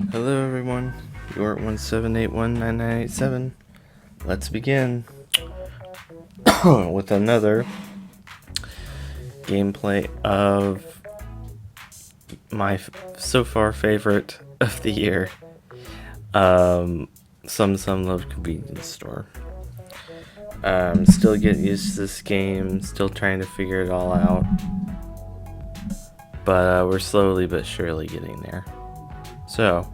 Hello everyone, you're at 17819987. Let's begin with another gameplay of my so far favorite of the year, Some Love Convenience Store. Still getting used to this game, still trying to figure it all out, but we're slowly but surely getting there. So,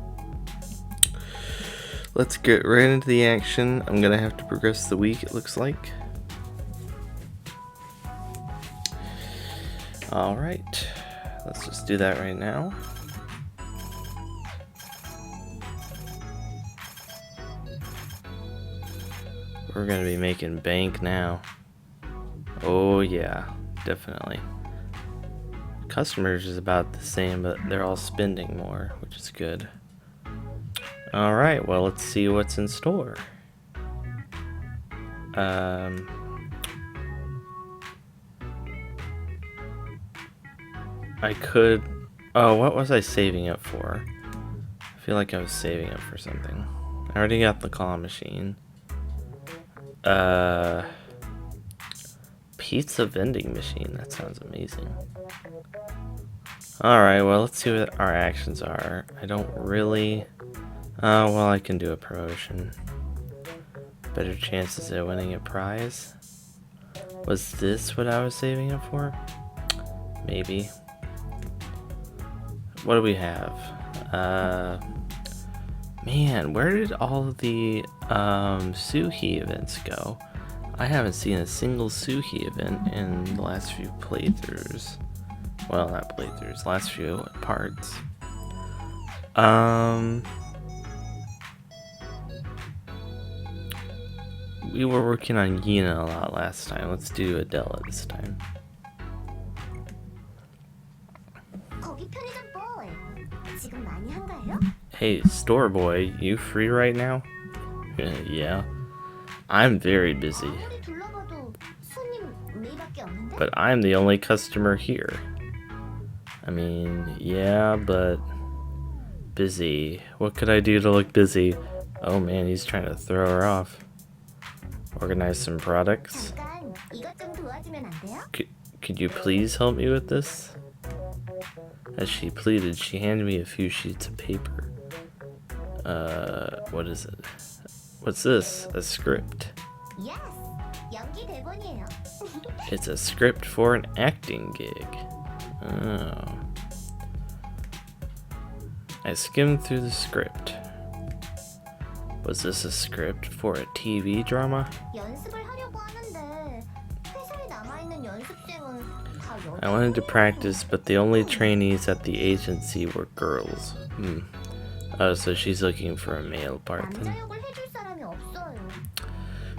let's get right into the action. I'm gonna have to progress the week, it looks like. Alright, let's just do that right now. We're gonna be making bank now. Oh yeah, definitely. Customers is about the same, but they're all spending more, which is good. Alright, well, let's see what's in store. I could... Oh, what was I saving up for? I feel like I was saving up for something. I already got the claw machine. Pizza vending machine. That sounds amazing. Alright, well, let's see what our actions are. I don't really... well, I can do a promotion. Better chances of winning a prize. Was this what I was saving up for? Maybe. What do we have? Man, where did all of the Suhi events go? I haven't seen a single Suhi event in the last few playthroughs. Well, not playthroughs, last few parts. We were working on Yina a lot last time. Let's do Adela this time. Hey, store boy, you free right now? Yeah. I'm very busy. But I'm the only customer here. I mean, yeah, but... busy. What could I do to look busy? Oh man, he's trying to throw her off. Organize some products. Could you please help me with this? As she pleaded, she handed me a few sheets of paper. What is it? What's this? A script. It's a script for an acting gig. Oh. I skimmed through the script. Was this a script for a TV drama? I wanted to practice, but the only trainees at the agency were girls. Oh, so she's looking for a male part then.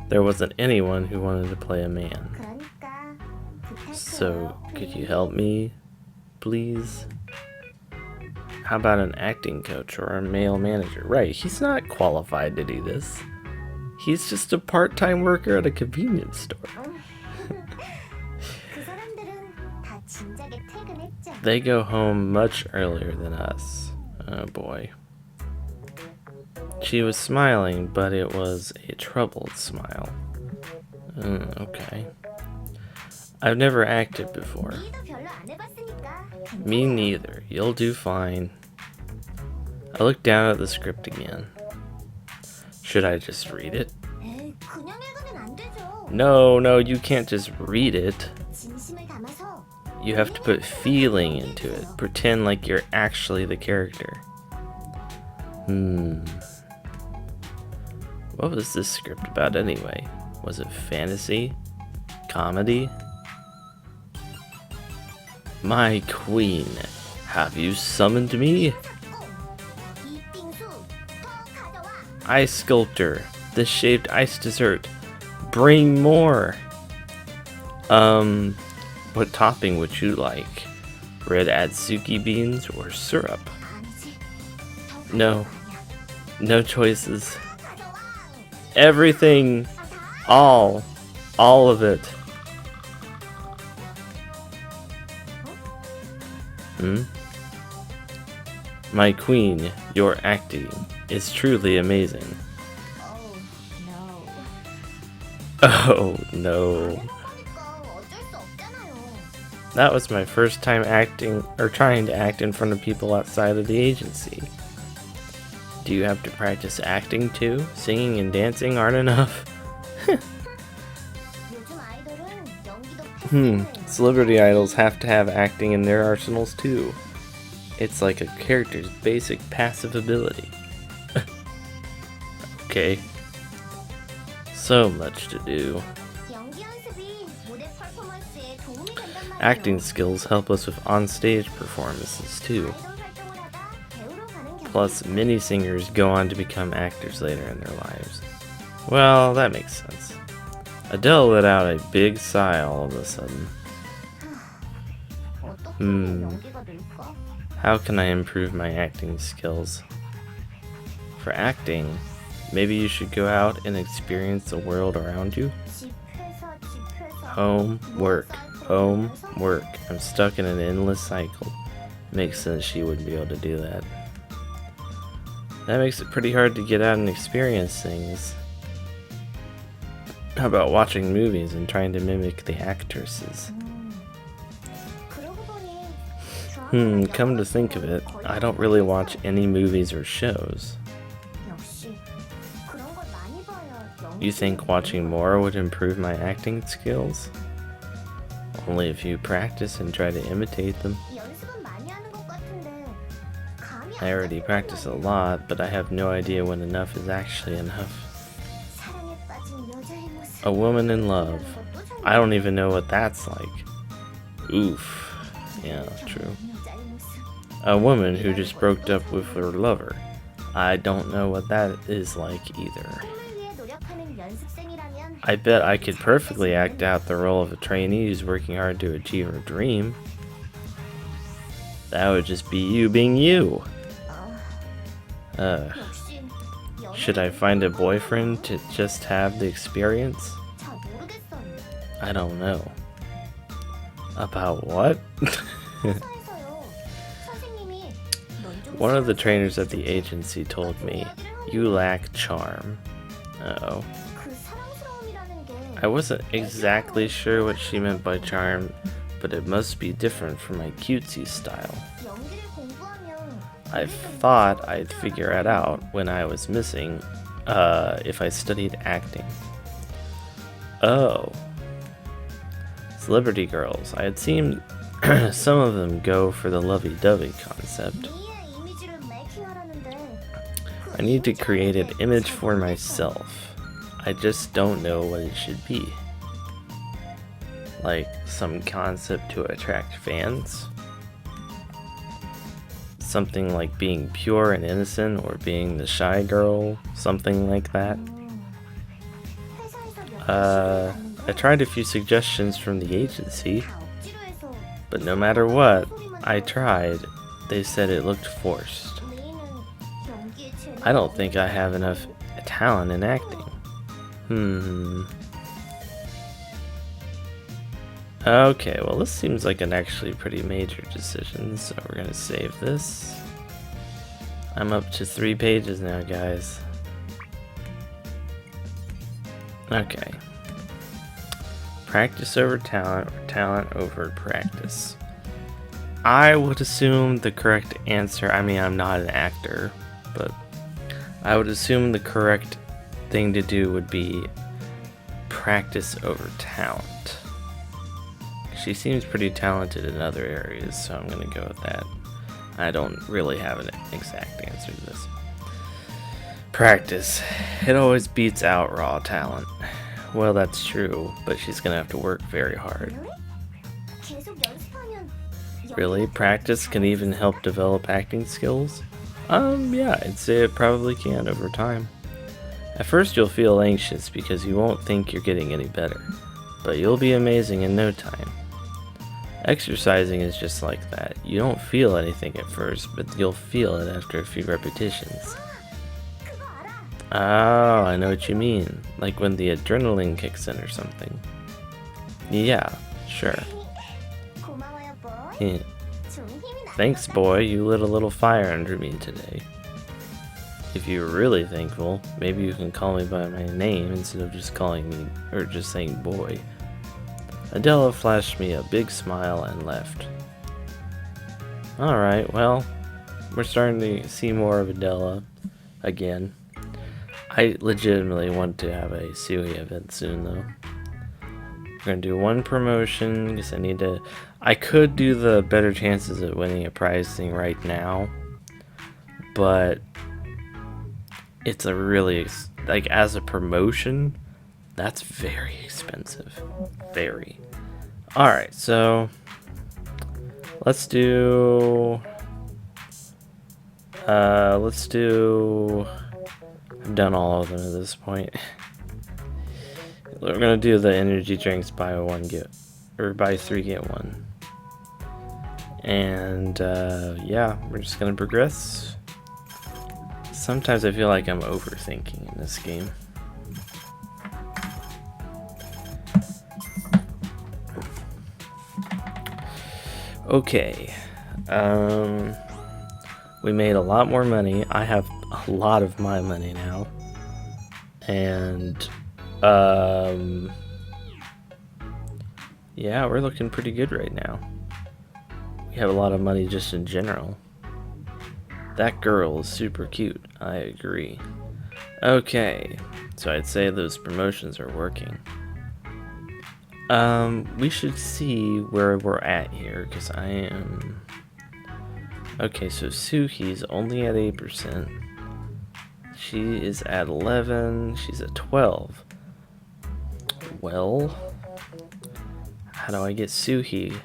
There wasn't anyone who wanted to play a man. So, could you help me, please? How about an acting coach or a male manager? Right, he's not qualified to do this. He's just a part-time worker at a convenience store. They go home much earlier than us. Oh boy. She was smiling, but it was a troubled smile. Okay. I've never acted before. Me neither. You'll do fine. I looked down at the script again. Should I just read it? No, you can't just read it. You have to put feeling into it. Pretend like you're actually the character. What was this script about anyway? Was it fantasy? Comedy? My queen, have you summoned me? Ice sculptor, the shaved ice dessert. Bring more. What topping would you like? Red Atsuki beans or syrup? No choices. Everything. All of it. My queen, your acting is truly amazing. Oh, no. Oh no. 거니까 어쩔 수 없잖아요. That was my first time acting or trying to act in front of people outside of the agency. Do you have to practice acting too? Singing and dancing aren't enough? 요즘 아이돌은 연기도 패스해요. Celebrity idols have to have acting in their arsenals too. It's like a character's basic passive ability. Okay. So much to do. 연기 연습이 무대 퍼포먼스에 도움이 된단 말이에요. Acting skills help us with on-stage performances too. 아이돌 활동을 하다 배우로 가는 경우. Plus, many singers go on to become actors later in their lives. Well, that makes sense. Adele let out a big sigh all of a sudden. 어떻게 음. 연기가 늘까? How can I improve my acting skills? For acting, maybe you should go out and experience the world around you. 집 회사 집 회사. Home, work, home, work. I'm stuck in an endless cycle. Makes sense she wouldn't be able to do that. That makes it pretty hard to get out and experience things. How about watching movies and trying to mimic the actresses? 그러고 보니 Come to think of it, I don't really watch any movies or shows. 역시 그런 걸 많이 봐야 You think watching more would improve my acting skills? Only if you practice and try to imitate them. 연습은 많이 하는 것 같은데 감이 I already practice a lot, but I have no idea when enough is actually enough. 사랑에 빠진 여자의 모습. A woman in love. I don't even know what that's like. Oof. Yeah, true. 여자의 모습. A woman who just broke up with her lover. I don't know what that is like either. 꿈을 위해 노력하는 연습생이라면 I bet I could perfectly act out the role of a trainee who's working hard to achieve her dream. That would just be you being you. 역시 Should I find a boyfriend to just have the experience? 잘 모르겠어요. I don't know. About what? 회사에서요. 선생님이 넌좀 One of the trainers at the agency told me, you lack charm. Uh-oh. 그 사랑스러움이라는 게 I wasn't exactly sure what she meant by charm, but it must be different from my cutesy style. 연기를 공부하면 I thought I'd figure it out when I was missing, if I studied acting. Oh. Celebrity girls. I had seen some of them go for the lovey-dovey concept. 미의 이미지를 메이킹하라는데 I need to create an image for myself. I just don't know what it should be. Like some concept to attract fans? Something like being pure and innocent or being the shy girl? Something like that? 회사에서 I tried a few suggestions from the agency, 다 억지로 해서 but no matter what I tried, they said it looked forced. 메인은 연기에 재능 I don't think I have enough talent in acting. Okay, well this seems like an actually pretty major decision, so we're gonna save this. I'm up to 3 pages now, guys. Okay. Practice over talent or talent over practice. I would assume the correct answer, I mean I'm not an actor, but I would assume the correct thing to do would be practice over talent. She seems pretty talented in other areas, so I'm gonna go with that. I don't really have an exact answer to this. Practice. It always beats out raw talent. Well, that's true, but she's gonna have to work very hard. 계속 연습하면 Really? Practice can even help develop acting skills? Yeah, I'd say it probably can over time. At first you'll feel anxious because you won't think you're getting any better, but you'll be amazing in no time. Exercising is just like that. You don't feel anything at first, but you'll feel it after a few repetitions. 그거 알아. Oh, I know what you mean. Like when the adrenaline kicks in or something. Yeah, sure. 고마워요, boy. Yeah. 좀 힘이 Thanks, boy, you lit a little fire under me today. If you're really thankful, maybe you can call me by my name instead of just calling me, or just saying boy. Adela flashed me a big smile and left. Alright, well, we're starting to see more of Adela again. I legitimately want to have a Suhi event soon, though. We're gonna do one promotion, because I need to... I could do the better chances of winning a prize thing right now, but it's a really, like, as a promotion, that's very expensive. Very. Alright, so let's do I've done all of them at this point. We're gonna do the energy drinks buy one get, or buy three get one. And yeah, we're just gonna progress. Sometimes I feel like I'm overthinking in this game. Okay, we made a lot more money. I have a lot of my money now, and yeah, we're looking pretty good right now. We have a lot of money just in general. That girl is super cute, I agree. Okay, so I'd say those promotions are working. We should see where we're at here, because I am... Okay, so Suhi's only at 8%. She is at 11, she's at 12. Well, how do I get Suhi?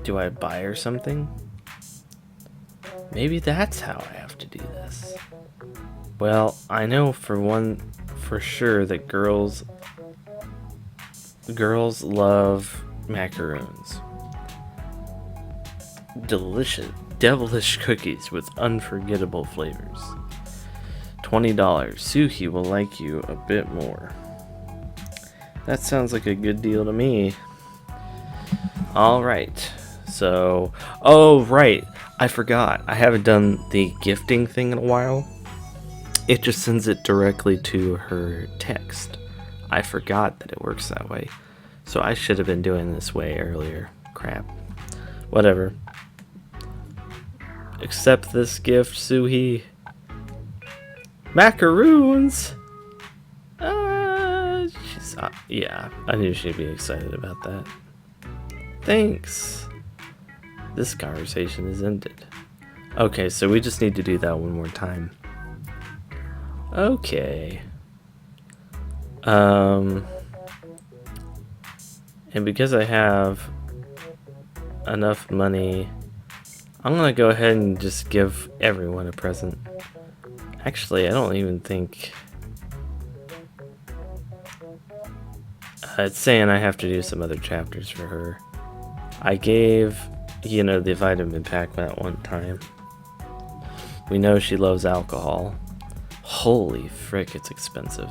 Do I buy her something? Maybe that's how I have to do this. Well, I know for sure that girls love macaroons. Delicious, devilish cookies with unforgettable flavors. $20. Suhi will like you a bit more. That sounds like a good deal to me. Alright, so... Oh, right, I forgot. I haven't done the gifting thing in a while. It just sends it directly to her text. I forgot that it works that way. So I should have been doing this way earlier. Crap. Whatever. Accept this gift, Suhi. Macaroons! Yeah, I knew she'd be excited about that. Thanks. This conversation is ended. Okay, so we just need to do that one more time. Okay. And because I have enough money, I'm gonna go ahead and just give everyone a present. Actually, I don't even think... it's saying I have to do some other chapters for her. I gave, the vitamin pack that one time. We know she loves alcohol. Holy frick, it's expensive.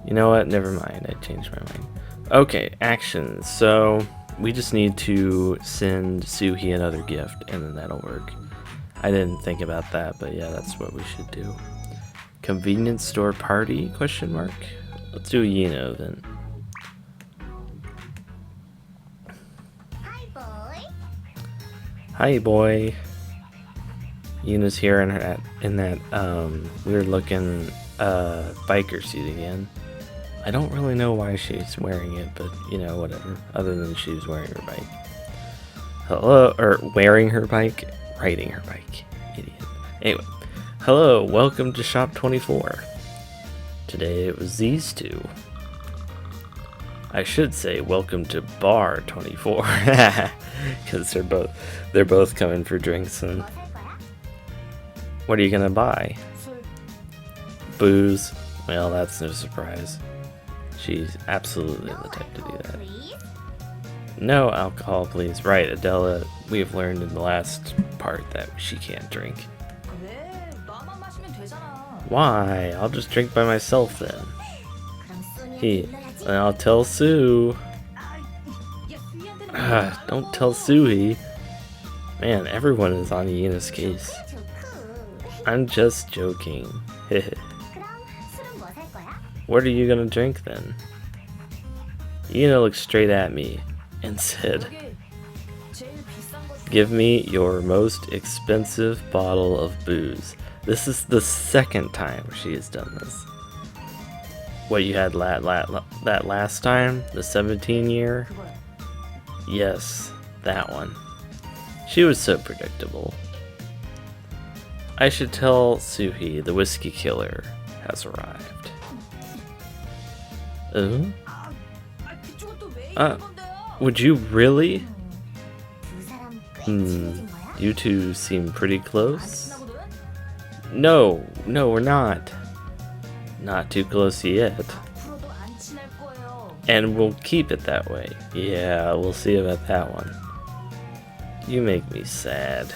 You know what? Never mind. I changed my mind. Okay, actions. So we just need to send Suhi another gift, and then that'll work. I didn't think about that, but yeah, that's what we should do. Convenience store party? Question mark. Let's do Yino then. Hi, boy. Hi, boy. Yuna's here in that weird looking biker suit again. I don't really know why she's wearing it, but whatever. Other than she was wearing her bike. Hello, or wearing her bike, riding her bike. Idiot. Anyway, hello, welcome to Shop 24. Today it was these two. I should say welcome to Bar 24, because they're both coming for drinks. And what are you gonna buy? Booze. Well, that's no surprise. She's absolutely the type to do that. No alcohol, please. Right, Adela, we have learned in the last part that she can't drink. Why? I'll just drink by myself then. And I'll tell Sue. Don't tell Suhi. Man, everyone is on Yeena's case. 좋고. I'm just joking. 그럼 술은 뭐 살 거야? What are you gonna drink then? Yeena looked straight at me and said, "Give me your most expensive bottle of booze." This is the second time she has done this. What you had that last time? The 17-year? Yes, that one. She was so predictable. I should tell Suhi the whiskey killer has arrived. Would you really? 두 사람 꽤 친해진 거야? You two seem pretty close. No, we're not. Not too close yet. 앞으로도 안 친할 거예요. And we'll keep it that way. Yeah, we'll see about that one. You make me sad.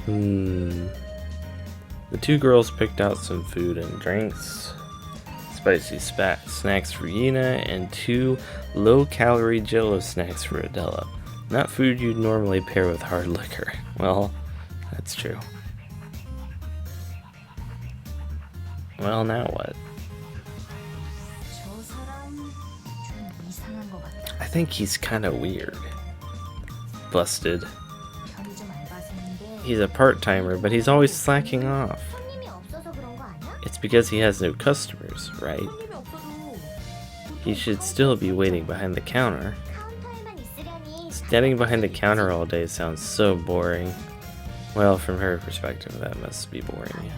The two girls picked out some food and drinks. Spicy snacks for Yeena and 2 low-calorie jello snacks for Adela. Not food you'd normally pair with hard liquor. Well, that's true. Well, now what? 저 사람 좀 이상한 것 같다. I think he's kinda weird. Busted. 편의점 알바생인데 He's a part-timer, but he's always slacking off. 손님이 없어서 그런 거 아니야? It's because he has no customers, right? 손님이 없어도 He should still be waiting behind the counter. 카운터에만 있으려니 Standing behind the counter all day sounds so boring. Well, from her perspective, that must be boring.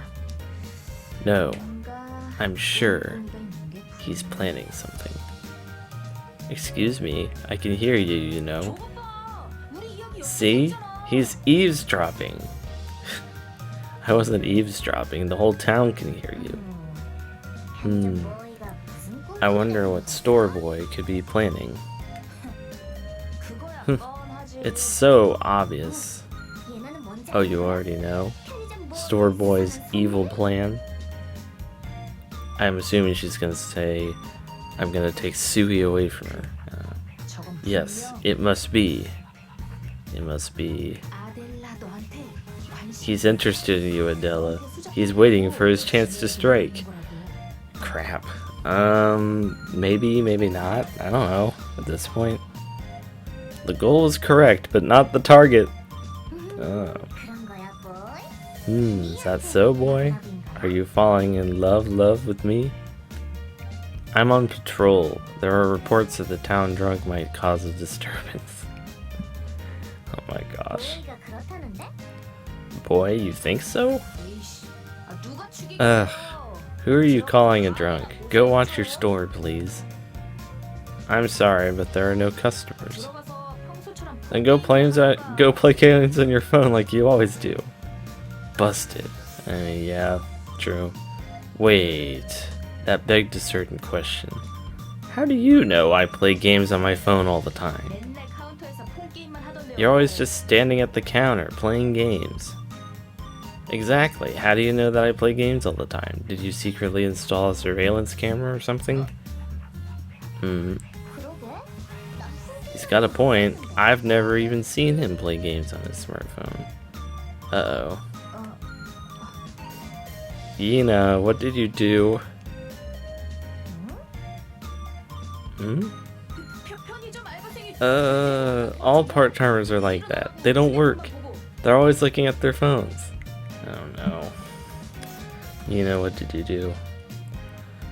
No, 뭔가 I'm sure 뭔가 있는 게 he's planning something. Excuse me, I can hear you, you know. See? He's eavesdropping. I wasn't eavesdropping, the whole town can hear you. 편의점 보이가 무슨 꼴? I wonder what store boy could be planning. 그거야 뻔하지. It's so obvious. 얘네는 뭔지 Oh, you already know? 편의점 Store boy's evil plan? I'm assuming she's gonna say, I'm gonna take Suhi away from her. 저건 Yes, 분명 it must be. It must be. 아델라 너한테 관심 He's interested in you, Adela. He's waiting for his chance to strike. Crap. Maybe, maybe not. I don't know at this point. The goal is correct, but not the target. Oh. 그런 거야, boy? Is that so, boy? Are you falling in love with me? I'm on patrol. There are reports that the town drunk might cause a disturbance. Oh my gosh. 보이가 그렇다는데? Boy, you think so? 에이씨, 아, 누가 죽이겠어? Ugh. Who are you calling a drunk? Go watch your store, please. I'm sorry, but there are no customers. 들어가서 평소처럼 Then go play games on your phone like you always do. Busted. I mean, yeah, true. Wait, that begged a certain question. How do you know I play games on my phone all the time? 맨날 카운터에서 폰 게임만 하던데요. You're always just standing at the counter playing games. Exactly. How do you know that I play games all the time? Did you secretly install a surveillance camera or something? 그러게? He's got a point. I've never even seen him play games on his smartphone. Uh-oh. Yeena, what did you do? 편의점 알바생이 All part-timers are like that. They don't work. They're always looking at their phones. Oh no. Yeena, what did you do?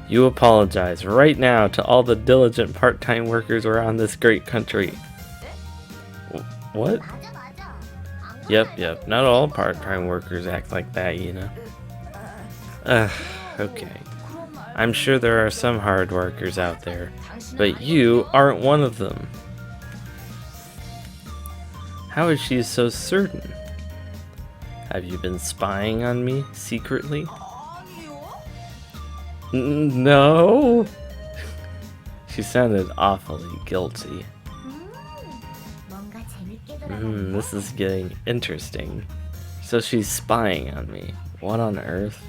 You apologize right now to all the diligent part-time workers around this great country. What? 맞아 맞아. 안 Yep. Not all part-time workers act like that, Yeena. Okay. I'm sure there are some hard workers out there, but you aren't one of them. How is she so certain? Have you been spying on me secretly? No. She sounded awfully guilty. 뭔가 재밌게 돌아가는 This is getting interesting. So she's spying on me. What on earth?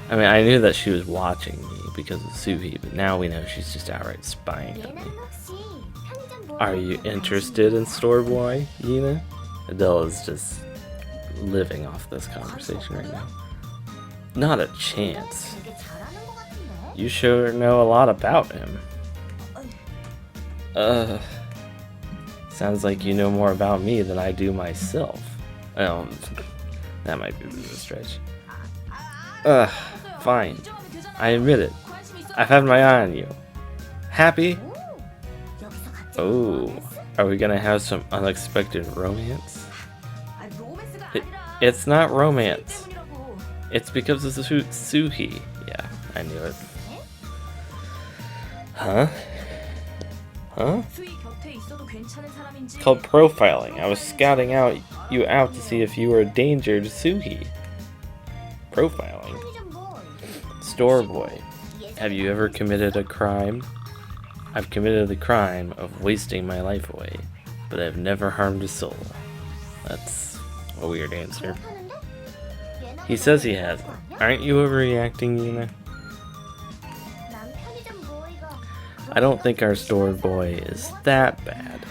I mean, I knew that she was watching me because of Suhi, but now we know she's just outright spying on me. 얘는 혹시 편의점 Are you interested in store boy, Yuna? Adele is just living off this conversation right now. Not a chance. 되게 잘하는 것 같은데? You sure know a lot about him. Sounds like you know more about me than I do myself. Oh, that might be a bit of a stretch. Fine. I admit it. I've had my eye on you. Happy? 오, 여기서 갑자기 Oh, 로맨스? are we gonna have some unexpected romance? 아, 로맨스가 아니라 It's not romance. 때문이라고. It's because of the Suhi. Yeah, I knew it. Huh? Huh? 수희 곁에 있어도 괜찮은 사람인지 It's called profiling. I was scouting you out to see if you were a danger to Suhi. Profiling. 편의점 보이. Store boy. Have you ever committed a crime? I've committed the crime of wasting my life away, but I've never harmed a soul. That's a weird answer. 기억하는데? He says he hasn't. Aren't you overreacting, Yuna? 난 편의점 보이가 I don't think our store boy is that bad.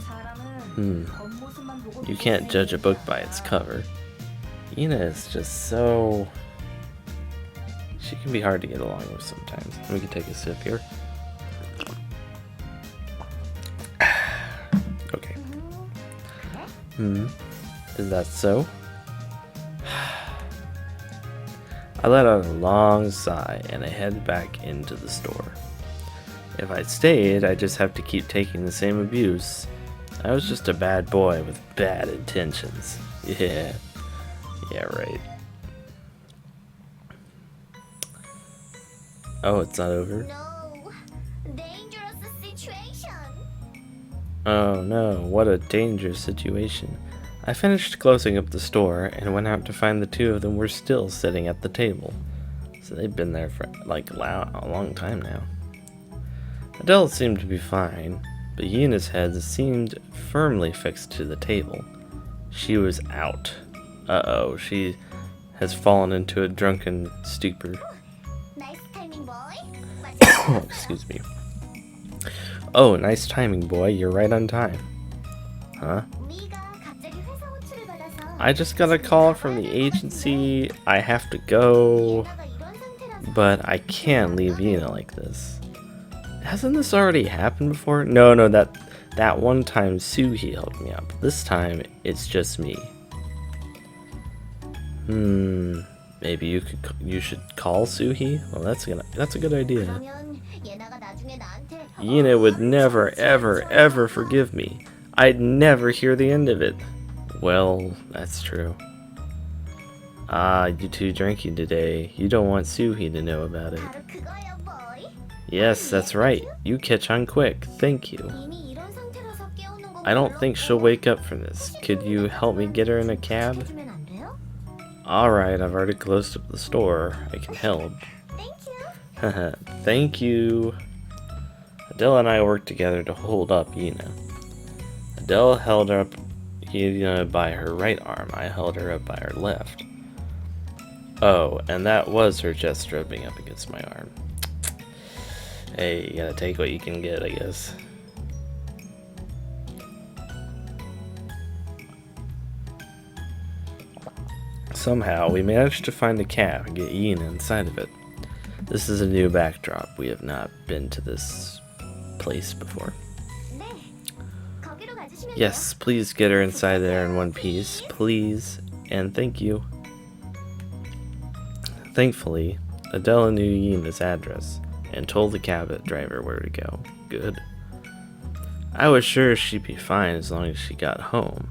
사람은 겉모습만 보고 You can't judge a book by its cover. Yuna is just so... She can be hard to get along with sometimes. We can take a sip here. Okay. Is that so? I let out a long sigh and I head back into the store. If I stayed, I'd just have to keep taking the same abuse. I was just a bad boy with bad intentions. Yeah. Yeah, right. Oh, it's not over? No, dangerous situation. Oh no, what a dangerous situation. I finished closing up the store and went out to find the two of them were still sitting at the table. So they've been there for like a long time now. Adele seemed to be fine, but Yuna's head seemed firmly fixed to the table. She was out. Uh-oh, she has fallen into a drunken stupor. Nice timing, boy. Oh, excuse me. Oh, nice timing, boy. You're right on time. Huh? 네가 갑자기 회사 호출을 받아서 I just got a call from the agency. I have to go. 얘가 이런 상태라서 But I can't leave Yuna like this. Hasn't this already happened before? No, that one time Suhi helped me up. This time it's just me. Maybe you should call Suhi? Well, that's a good idea. 그러면 얘나가 나중에 나한테 Yuna would never, ever, ever forgive me. I'd never hear the end of it. Well, that's true. Ah, you too drinking today. You don't want Suhi to know about it. 바로 그거야, boy. Yes, that's right. You catch on quick. Thank you. 이미 이런 상태라서 깨우는 건 I don't think she'll 그렇고 wake up from this. Could you help me get her in a cab? 해주면 안 돼요? Alright, I've already closed up the store. I can help. Thank you. Haha, thank you. Adele and I worked together to hold up Yuna. Adele held up Yuna by her right arm. I held her up by her left. Oh, and that was her chest rubbing up against my arm. Hey, you gotta take what you can get, I guess. Somehow, we managed to find a cab and get Yuna inside of it. This is a new backdrop. We have not been to this place before. 네. 거기로 가주시면 Yes, please get her inside there in one piece. Please. And thank you. Thankfully, Adela knew Yuna's address and told the cab driver where to go. Good. I was sure she'd be fine as long as she got home.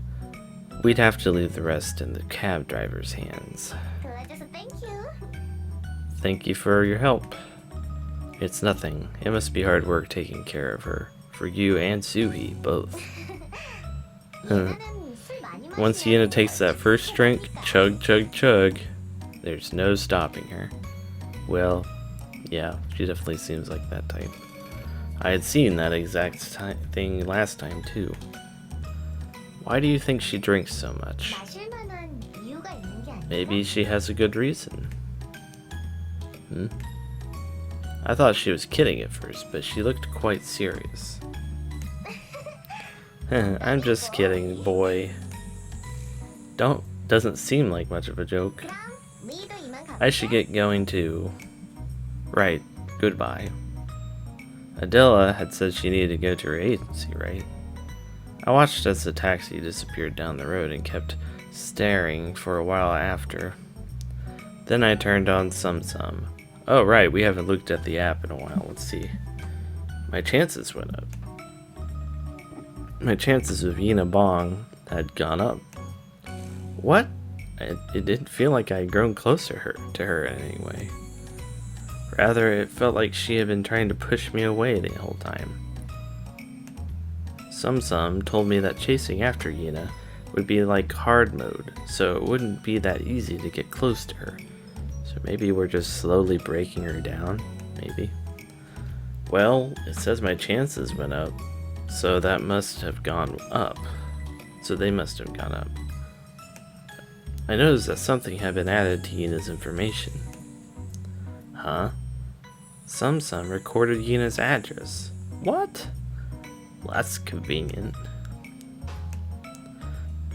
We'd have to leave the rest in the cab driver's hands. 돼요. 도와줘서 thank you. Thank you for your help. It's nothing. It must be hard work taking care of her. For you and Suhi, both. 얘나는 술 많이 마시면 Once Yuna takes that first drink, chug, chug, chug, there's no stopping her. Well, yeah, she definitely seems like that type. I had seen that exact thing last time, too. Why do you think she drinks so much? 마실 만한 이유가 있는 게 아니라 Maybe she has a good reason. I thought she was kidding at first, but she looked quite serious. I'm just kidding, boy. Doesn't seem like much of a joke. 그럼 리도 이만 가볼까? I should get going too. Right, goodbye. Adela had said she needed to go to her agency, right? I watched as the taxi disappeared down the road and kept staring for a while after. Then I turned on Sum Sum. Oh right, we haven't looked at the app in a while. Let's see. My chances went up. My chances of Yina Bong had gone up. What? It didn't feel like I had grown closer to her in any way. Rather, it felt like she had been trying to push me away the whole time. Sum Sum told me that chasing after Yina would be like hard mode, so it wouldn't be that easy to get close to her. So maybe we're just slowly breaking her down, maybe. Well, it says my chances went up, so that must have gone up. So they must have gone up. I noticed that something had been added to Yina's information. Huh? Sum Sum recorded Yina's address. What? Well, that's convenient.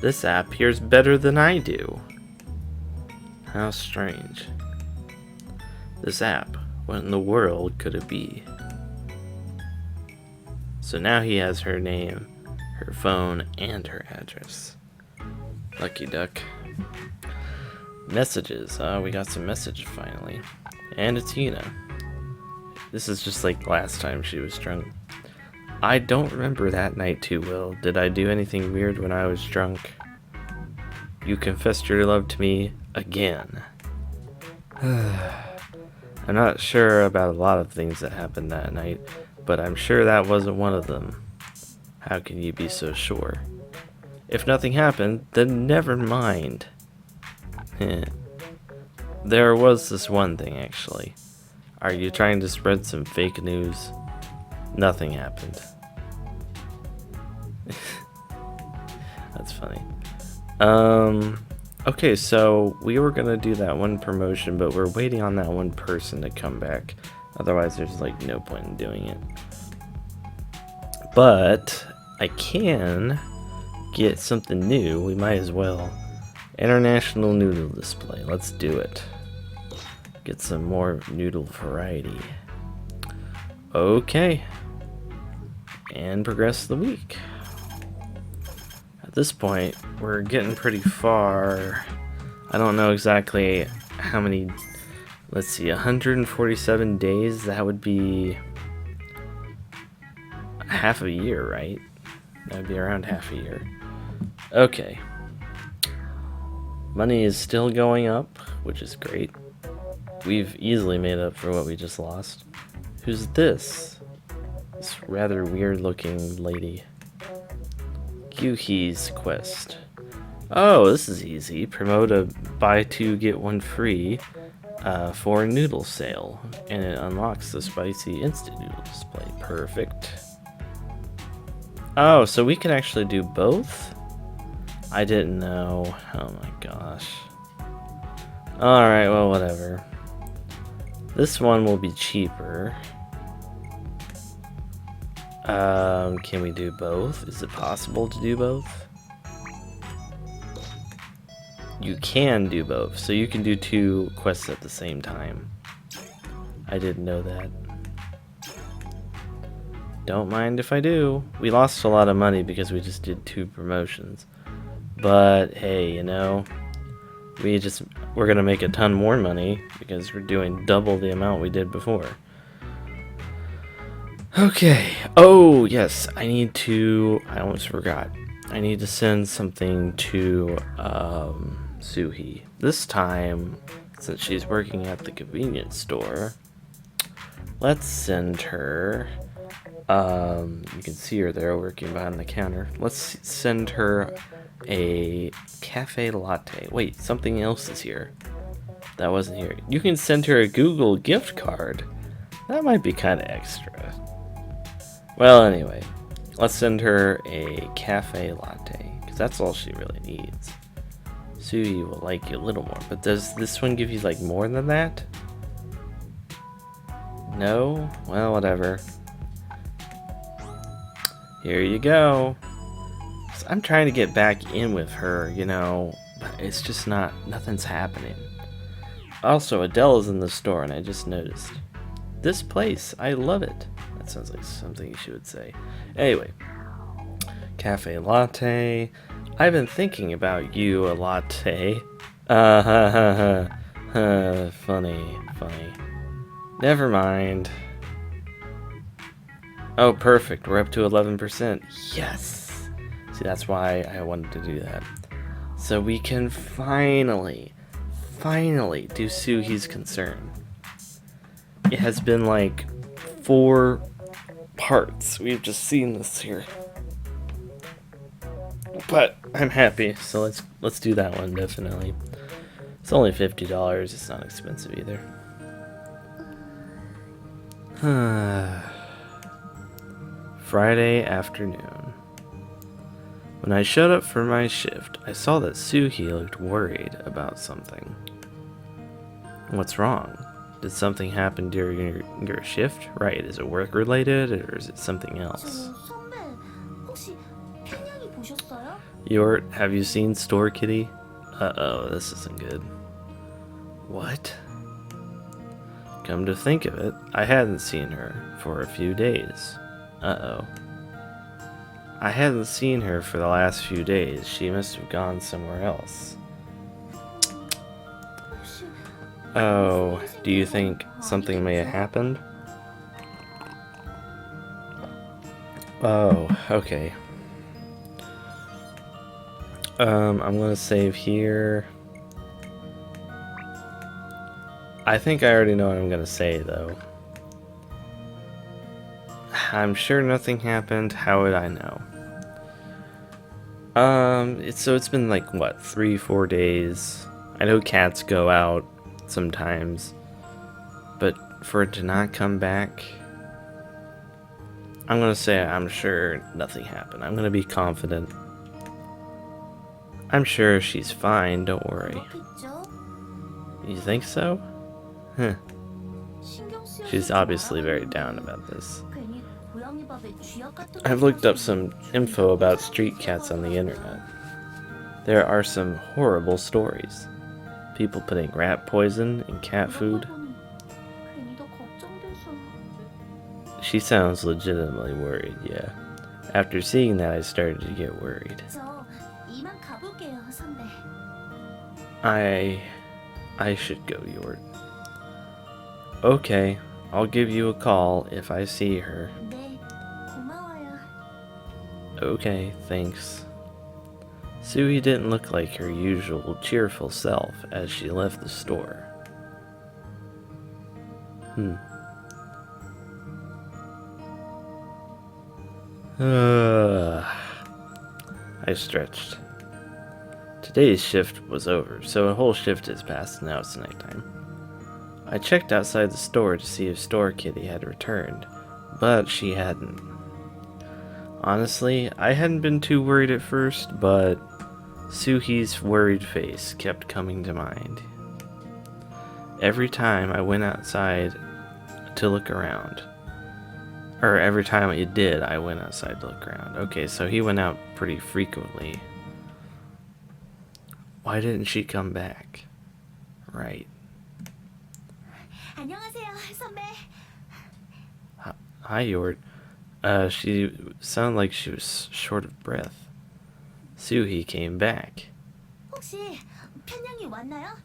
This app hears better than I do. How strange. This app, what in the world could it be? So now he has her name, her phone, and her address. Lucky duck. Messages. We got some messages finally. And it's Yina. This is just like last time she was drunk. I don't remember that night too well. Did I do anything weird when I was drunk? You confessed your love to me again. I'm not sure about a lot of things that happened that night, but I'm sure that wasn't one of them. How can you be so sure? If nothing happened, then never mind. There was this one thing, actually. Are you trying to spread some fake news? Nothing happened. That's funny. Okay, so we were gonna do that one promotion, but we're waiting on that one person to come back. Otherwise, there's like no point in doing it. But I can get something new. We might as well. International noodle display. Let's do it. Get some more noodle variety. Okay. And progress the week. At this point, we're getting pretty far. I don't know exactly how many. Let's see, 147 days. That would be half a year, right? That would be around half a year. Okay. Money is still going up, which is great. We've easily made up for what we just lost. Who's this? This rather weird looking lady. Gyuhi's quest. Oh, this is easy. Promote a buy two get one free for a noodle sale. And it unlocks the spicy instant noodle display. Perfect. Oh, so we can actually do both? I didn't know. Oh my gosh. Alright, well, whatever. This one will be cheaper. Can we do both? Is it possible to do both? You can do both, so you can do 2 quests at the same time. I didn't know that. Don't mind if I do. We lost a lot of money because we just did 2 promotions. But hey, you know, we're gonna make a ton more money because we're doing double the amount we did before. Okay. Oh yes, I almost forgot. I need to send something to Suhi. This time, since she's working at the convenience store, let's send her. You can see her there working behind the counter. Let's send her a cafe latte. Wait, something else is here. That wasn't here. You can send her a Google gift card. That might be kind of extra. Well, anyway, let's send her a cafe latte because that's all she really needs. Suhi will like you a little more, but does this one give you like more than that? No? Well, whatever. Here you go. I'm trying to get back in with her, you know, but it's just nothing's happening. Also, Adele is in the store, and I just noticed. This place, I love it. That sounds like something she would say. Anyway, cafe latte. I've been thinking about you a latte. Funny. Never mind. Oh, perfect. We're up to 11%. Yes! See, that's why I wanted to do that. So we can finally do Suhi's concern. It has been like 4 parts. We've just seen this here. But I'm happy, so let's do that one, definitely. It's only $50. It's not expensive either. Friday afternoon. When I showed up for my shift, I saw that Suhi looked worried about something. What's wrong? Did something happen during your shift? Right, is it work related or is it something else? 선배, 혹시 편향이 보셨어요? Have you seen Store Kitty? Uh-oh, this isn't good. What? Come to think of it, I hadn't seen her for a few days. Uh-oh. I hadn't seen her for the last few days. She must have gone somewhere else. 혹시 Oh, do you think something may have happened? Oh, okay. I'm gonna save here. I think I already know what I'm gonna say, though. I'm sure nothing happened. How would I know? It's been like, what, 3-4 days? I know cats go out sometimes, but for it to not come back, I'm gonna say I'm sure nothing happened. I'm gonna be confident. I'm sure she's fine, don't worry. 그렇겠죠? You think so? Huh. 신경 쓰여서 She's obviously very down about this. 괜히 고양이 밥에 쥐약 같은 거 I've looked up some info about street cats on the internet. There are some horrible stories. People putting rat poison in cat food. 괜히 더 걱정돼서. She sounds legitimately worried, yeah. After seeing that, I started to get worried. 저 이만 가볼게요, 선배. I should go, Yort. Okay, I'll give you a call if I see her. 네, 고마워요. Okay, thanks. Suhi didn't look like her usual cheerful self as she left the store. I stretched. Today's shift was over, so a whole shift has passed and now it's nighttime. I checked outside the store to see if Store Kitty had returned, but she hadn't. Honestly, I hadn't been too worried at first, but Suhi's worried face kept coming to mind. Every time I went outside to look around, or every time I did, I went outside to look around. Okay, so he went out pretty frequently. Why didn't she come back? Right. 안녕하세요, 선배. Hi, Yort. She sounded like she was short of breath. Suhi came back. 혹시 편향이 왔나요?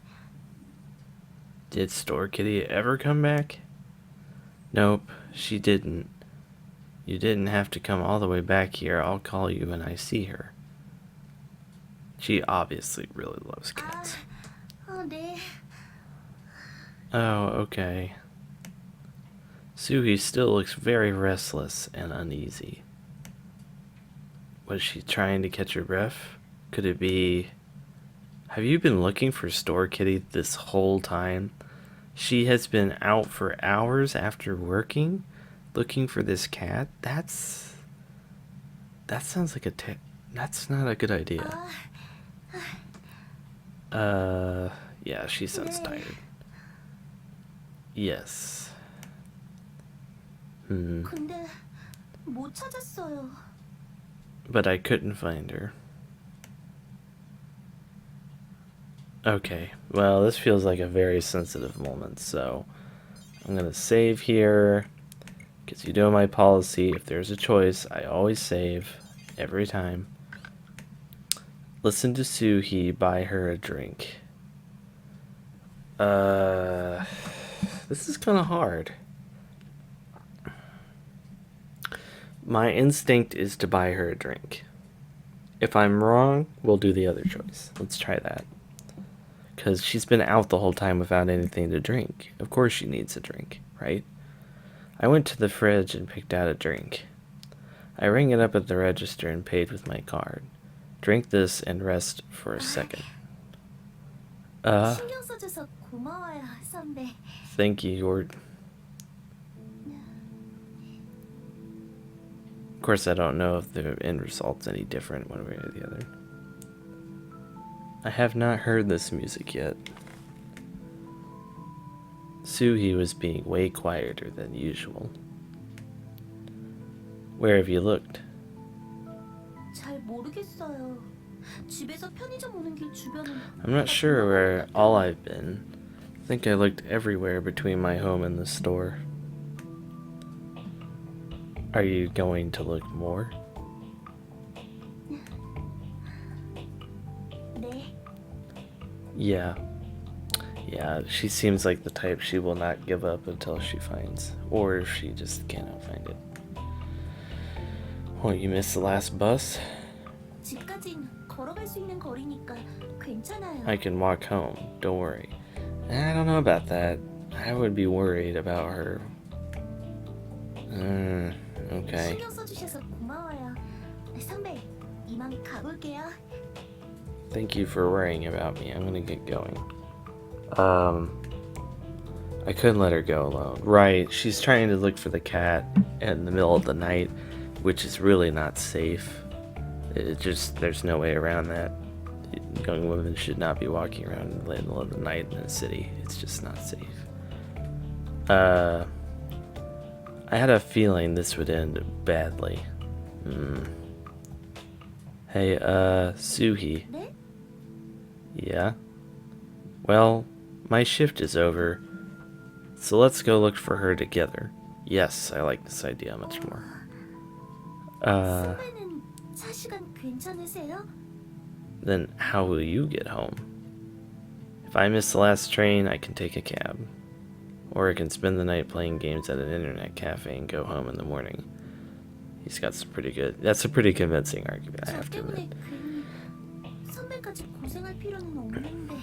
Did Store Kitty ever come back? Nope, she didn't. You didn't have to come all the way back here. I'll call you when I see her. She obviously really loves cats. 네. Oh, okay. Suhi still looks very restless and uneasy. Was she trying to catch her breath? Could it be... Have you been looking for Store Kitty this whole time? She has been out for hours after working, looking for this cat? That sounds like that's not a good idea. Yeah, she sounds tired. Yes. 근데 못 찾았어요. But I couldn't find her. Okay, well, this feels like a very sensitive moment, so I'm gonna save here. Because you know my policy, if there's a choice, I always save. Every time. Listen to Suhi, buy her a drink. This is kind of hard. My instinct is to buy her a drink. If I'm wrong, we'll do the other choice. Let's try that. Because she's been out the whole time without anything to drink. Of course she needs a drink, right? I went to the fridge and picked out a drink. I rang it up at the register and paid with my card. Drink this and rest for a second. 신경 써줘서 고마워요, 선배. Thank you, Yort. Of course, I don't know if the end result's any different one way or the other. I have not heard this music yet. Suhi was being way quieter than usual. Where have you looked? 잘 모르겠어요. 집에서 편의점 오는 길 주변은 I'm not sure where all I've been. I think I looked everywhere between my home and the store. Are you going to look more? 네. Yeah. Yeah, she seems like the type she will not give up until she finds, or if she just cannot find it. Oh, you missed the last bus? 집까진 걸어갈 수 있는 거리니까 괜찮아요. I can walk home, don't worry. I don't know about that. I would be worried about her. Okay. 신경 써주셔서 고마워요. 선배, 이만 가볼게요. Thank you for worrying about me. I'm gonna get going. I couldn't let her go alone. Right, she's trying to look for the cat in the middle of the night, which is really not safe. There's no way around that. Young women should not be walking around in the middle of the night in a city. It's just not safe. I had a feeling this would end badly. Hey, Suhi. 네? Yeah? Well, my shift is over, so let's go look for her together. Yes, I like this idea much more. 선배는 차 시간 괜찮으세요? Then how will you get home? If I miss the last train, I can take a cab. Or I can spend the night playing games at an internet cafe and go home in the morning. He's got some pretty good... That's a pretty convincing argument, I 저 have to admit. 때문에 괜히 선배까지 고생할 필요는 없는데.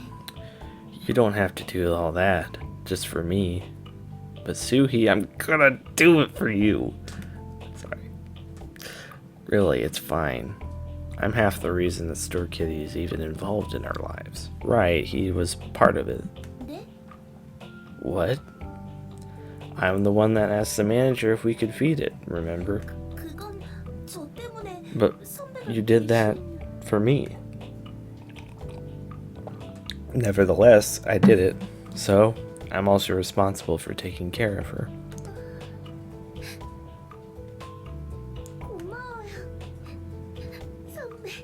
You don't have to do all that, just for me. But Suhi, I'm gonna do it for you. Sorry. Really, it's fine. I'm half the reason that Store Kitty is even involved in our lives. Right, he was part of it. 네? What? I'm the one that asked the manager if we could feed it, remember? 그건 저 때문에 But 선배가 you did that 계신- for me. Nevertheless, I did it. So, I'm also responsible for taking care of her. 고마워요. 선배.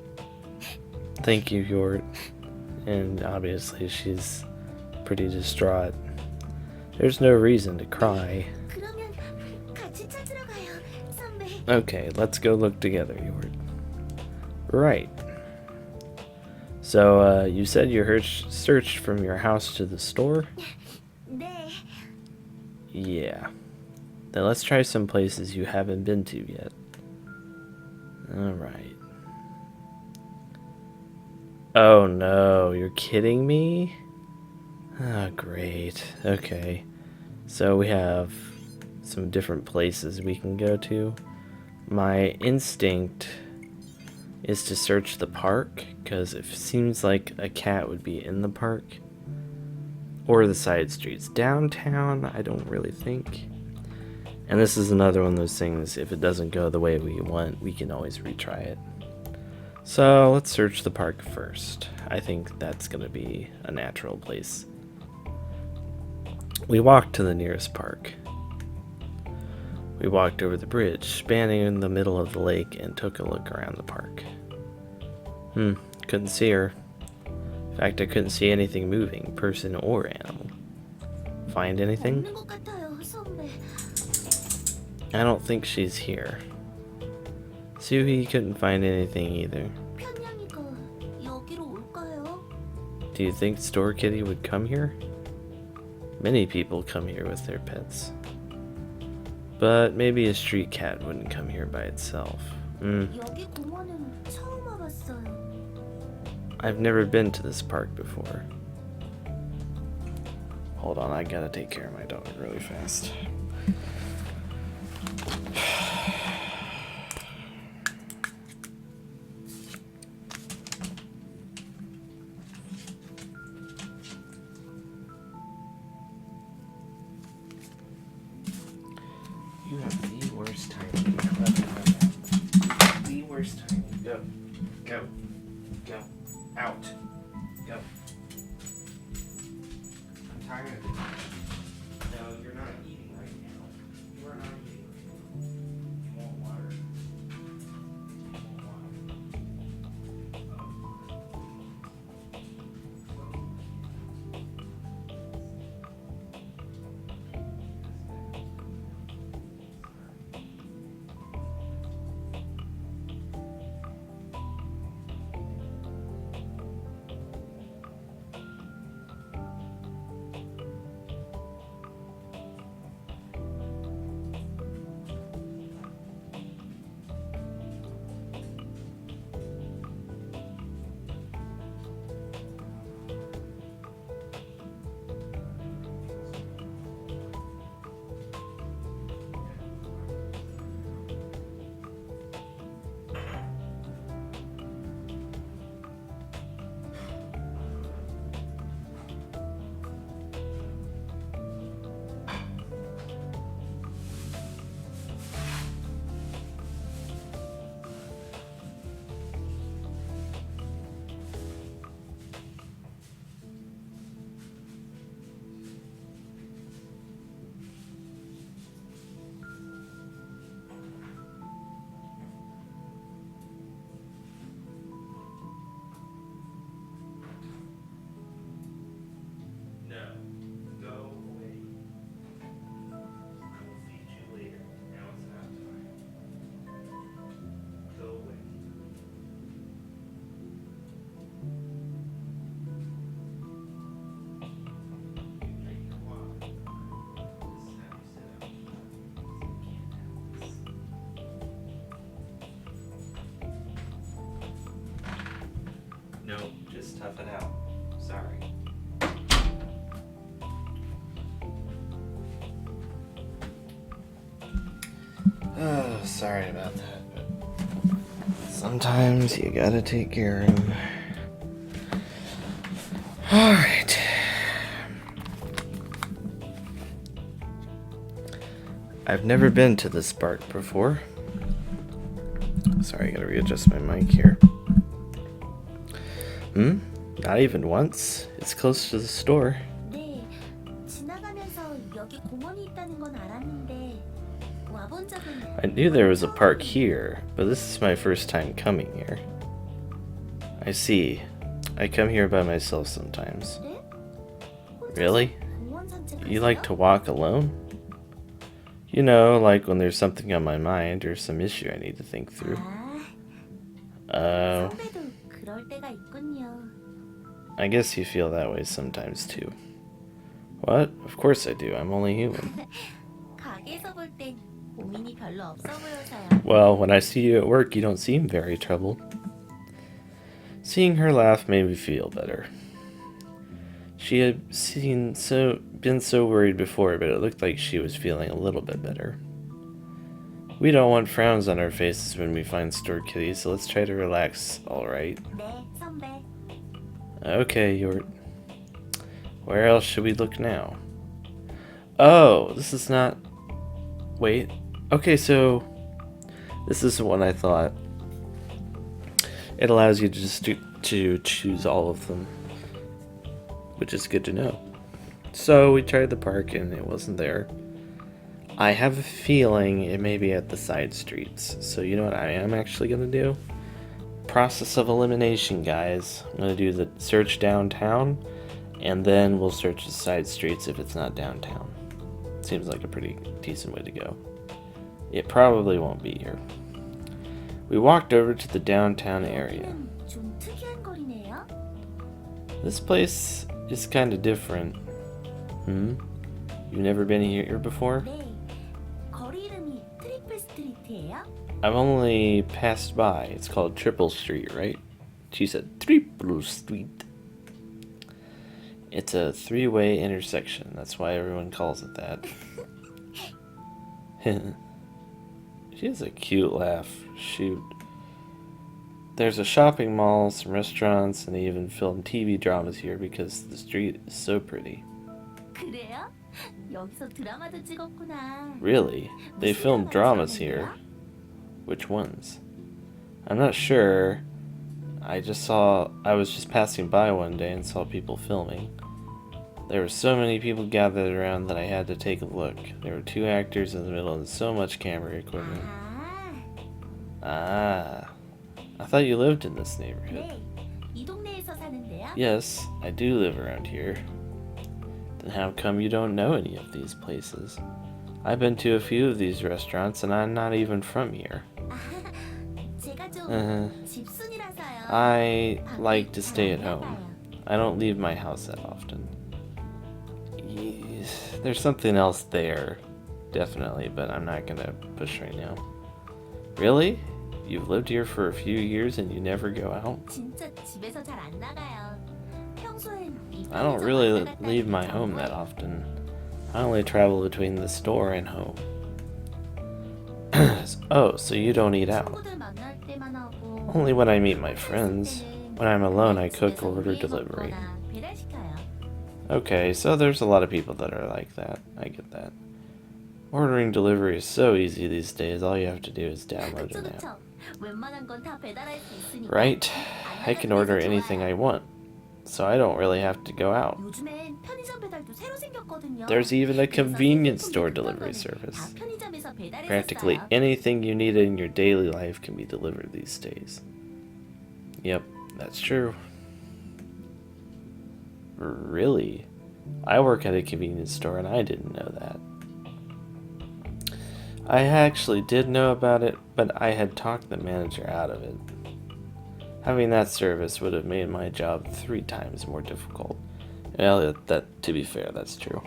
Thank you, Yort. And obviously she's pretty distraught. There's no reason to cry. 그러면 같이 찾으러 가요, 선배. Okay, let's go look together, Yort. Right. So, you said you searched from your house to the store? 네. Yeah. Then let's try some places you haven't been to yet. Alright. Oh no, you're kidding me? Ah, great. Okay. So we have some different places we can go to. My instinct is to search the park, because it seems like a cat would be in the park. Or the side streets. Downtown, I don't really think. And this is another one of those things, if it doesn't go the way we want, we can always retry it. So let's search the park first. I think that's going to be a natural place. We walked to the nearest park. We walked over the bridge, spanning in the middle of the lake, and took a look around the park. Couldn't see her. fact, I couldn't see anything moving, person or animal. Find anything? 없는 것 같아요, 선배. I don't think she's here. Suhi couldn't find anything either. 편냥이가 여기로 올까요? Do you think Store Kitty would come here? Many people come here with their pets. But maybe a street cat wouldn't come here by itself. 여기 공원은 처음 와봤어요. I've never been to this park before. Hold on, I gotta take care of my dog really fast. You have the worst timing. The worst timing. Go. Go. Go. Out. Go. I'm tired of it. No, you're not eating right now. You are not eating right now. You want water? You want water? No, just tough it out. Sorry. Oh, sorry about that, but sometimes you gotta take care of him. Alright. I've never been to this park before. Sorry, I gotta readjust my mic here. Not even once. It's close to the store. 네, 지나가면서 여기 공원이 있다는 건 알았는데 와본 적은 I knew there was a park here, but this is my first time coming here. I see. I come here by myself sometimes. 네? 혼자서 Really? 공원 산책하세요? You like to walk alone? You know, like when there's something on my mind or some issue I need to think through. Oh, 선배도 그럴 때가 있군요. I guess you feel that way sometimes too. What? Of course I do. I'm only human. 가게에서 볼 땐 고민이 별로 없어 보여서요. Well, when I see you at work, you don't seem very troubled. Seeing her laugh made me feel better. She had been so worried before, but it looked like she was feeling a little bit better. We don't want frowns on our faces when we find Store Kitty, so let's try to relax, alright? 네, 선배. Okay, where else should we look now? Oh, this is not... Wait. Okay, so... This is the one I thought. It allows you to choose all of them, which is good to know. So we tried the park and it wasn't there. I have a feeling it may be at the side streets. So you know what I am actually gonna do? process of elimination, guys. I'm gonna do the search downtown, and then we'll search the side streets if it's not downtown. Seems like a pretty decent way to go. It probably won't be here. We walked over to the downtown area. 여기는 좀 특이한 거리네요. This place is kind of different. You've never been here before? 네, 거리 이름이 트리플 스트리트예요. I've only passed by. It's called Triple Street, right? She said Triple Street. It's a three-way intersection. That's why everyone calls it that. She has a cute laugh. Shoot. There's a shopping mall, some restaurants, and they even film TV dramas here because the street is so pretty. 그래요? 여기서 드라마도 찍었구나. Really? They film dramas here? Which ones? I'm not sure. I was just passing by one day and saw people filming. There were so many people gathered around that I had to take a look. There were 2 actors in the middle and so much camera equipment. 아, Ah. I thought you lived in this neighborhood. 네, 이 동네에서 사는데요. Yes, I do live around here. Then how come you don't know any of these places? I've been to a few of these restaurants and I'm not even from here. 제가 좀 집순이라서요. I 밖에 like to 잘 stay 안 at home. 나가요. I don't leave my house that often. There's something else there, definitely, but I'm not gonna push right now. Really? You've lived here for a few years and you never go out? 진짜 집에서 잘 안 나가요. 평소엔 I don't really leave my home that often. I only travel between the store and home. Oh, so you don't eat out. 친구들 만날 때만 하고. Only when I meet my friends. When I'm alone, I cook or order 집에서 delivery. 먹거나 배달시켜요. Okay, so there's a lot of people that are like that. I get that. Ordering delivery is so easy these days. All you have to do is download 그쵸 an app. 그쵸. 웬만한 건 다 배달할 수 있으니까. Right? 안 I can 나가는 order 데서 anything 좋아요. I want. So I don't really have to go out. 요즘엔 편의점 배달도 새로 생겼거든요. There's even a 그래서 convenience 생필품 store 같은 delivery 거는 service. 다 편의점에서 배달해줬어요. Practically anything you need in your daily life can be delivered these days. Yep, that's true. Really? I work at a convenience store and I didn't know that. I actually did know about it, but I had talked the manager out of it. Having that service would have made my job 3 times more difficult. Well, to be fair, that's true.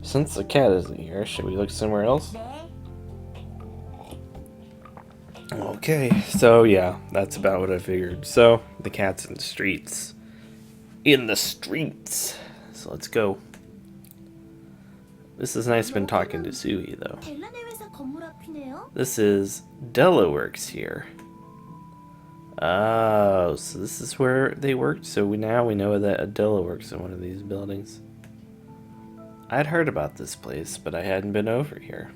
Since the cat isn't here, should we look somewhere else? 네. Okay, so yeah, that's about what I figured. So, the cat's in the streets. In the streets! So let's go. This is nice been talking to Sui, though. 델라네 회사 건물 앞이네요. This is Delaworks here. Oh, so this is where they worked? So now we know that Adela works in one of these buildings. I'd heard about this place, but I hadn't been over here.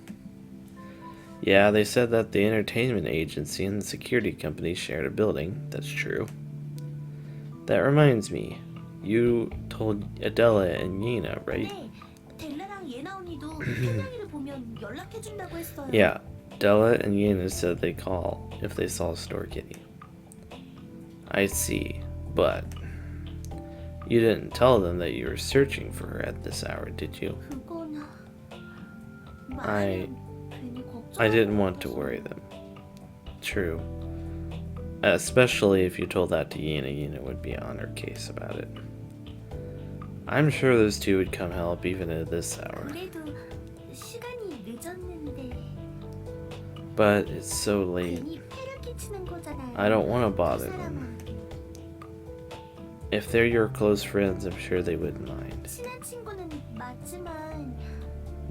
Yeah, they said that the entertainment agency and the security company shared a building. That's true. That reminds me. You told Adela and Nina, right? 네. 델라랑 예나 언니도 편향이를 보면 연락해준다고 했어요. Yeah, Della and Yena said they'd call if they saw Store Kitty. I see, but you didn't tell them that you were searching for her at this hour, did you? 그건 I 괜히 걱정. didn't want to worry them. True. Especially if you told that to Yena, Yena would be on her case about it. I'm sure those two would come help even at this hour. 그래도 시간이 늦었는데 But it's so late. 괜히 폐를 끼치는 거잖아요. I don't want to 그 bother 사람은 them. If they're your close friends, I'm sure they wouldn't mind. 친한 친구는 맞지만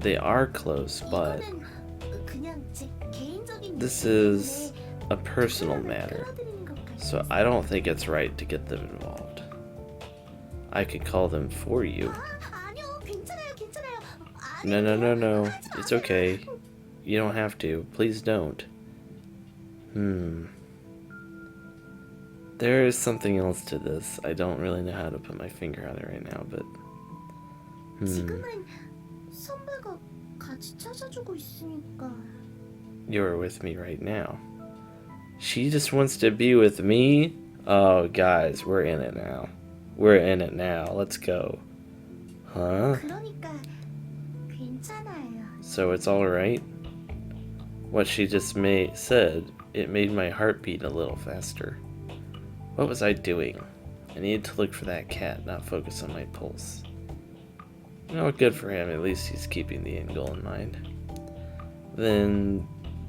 They are close, but 이거는 그냥 제 개인적인 this 일이기 is 때문에 a personal 사람을 matter. 끌어들이는 것 같아요. So I don't think it's right to get them involved. I could call them for you. 아니요, 괜찮아요, 괜찮아요. No. It's okay. You don't have to. Please don't. There is something else to this. I don't really know how to put my finger on it right now, but... 지금은 선배가 같이 찾아주고 있으니까. You're with me right now. She just wants to be with me? Oh, guys, we're in it now. We're in it now. Let's go. Huh? 그러니까 괜찮아요. So it's alright? What she just said, it made my heart beat a little faster. What was I doing? I needed to look for that cat, not focus on my pulse. No, good for him. At least he's keeping the end goal in mind. Then,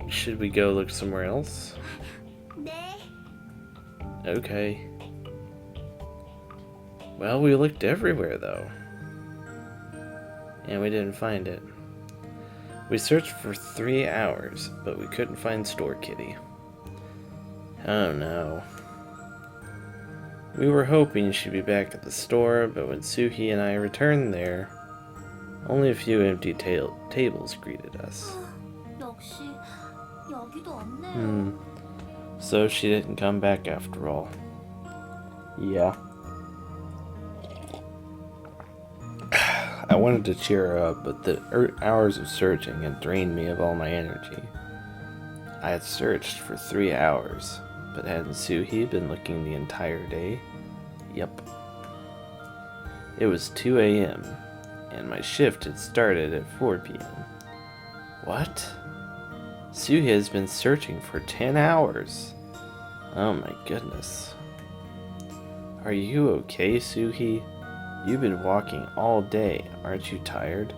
should we go look somewhere else? 네. Okay. Well, we looked everywhere, though. And we didn't find it. We searched for 3 hours, but we couldn't find Store Kitty. Oh no. We were hoping she'd be back at the store, but when Suhi and I returned there, only a few empty tables greeted us. 역시 여기도 없네요. So she didn't come back after all. Yeah. I wanted to cheer her up, but the hours of searching had drained me of all my energy. I had searched for 3 hours, but hadn't Suhi been looking the entire day? Yep. It was 2 a.m., and my shift had started at 4 p.m. What? Suhi has been searching for 10 hours. Oh my goodness. Are you okay, Suhi? You've been walking all day. Aren't you tired?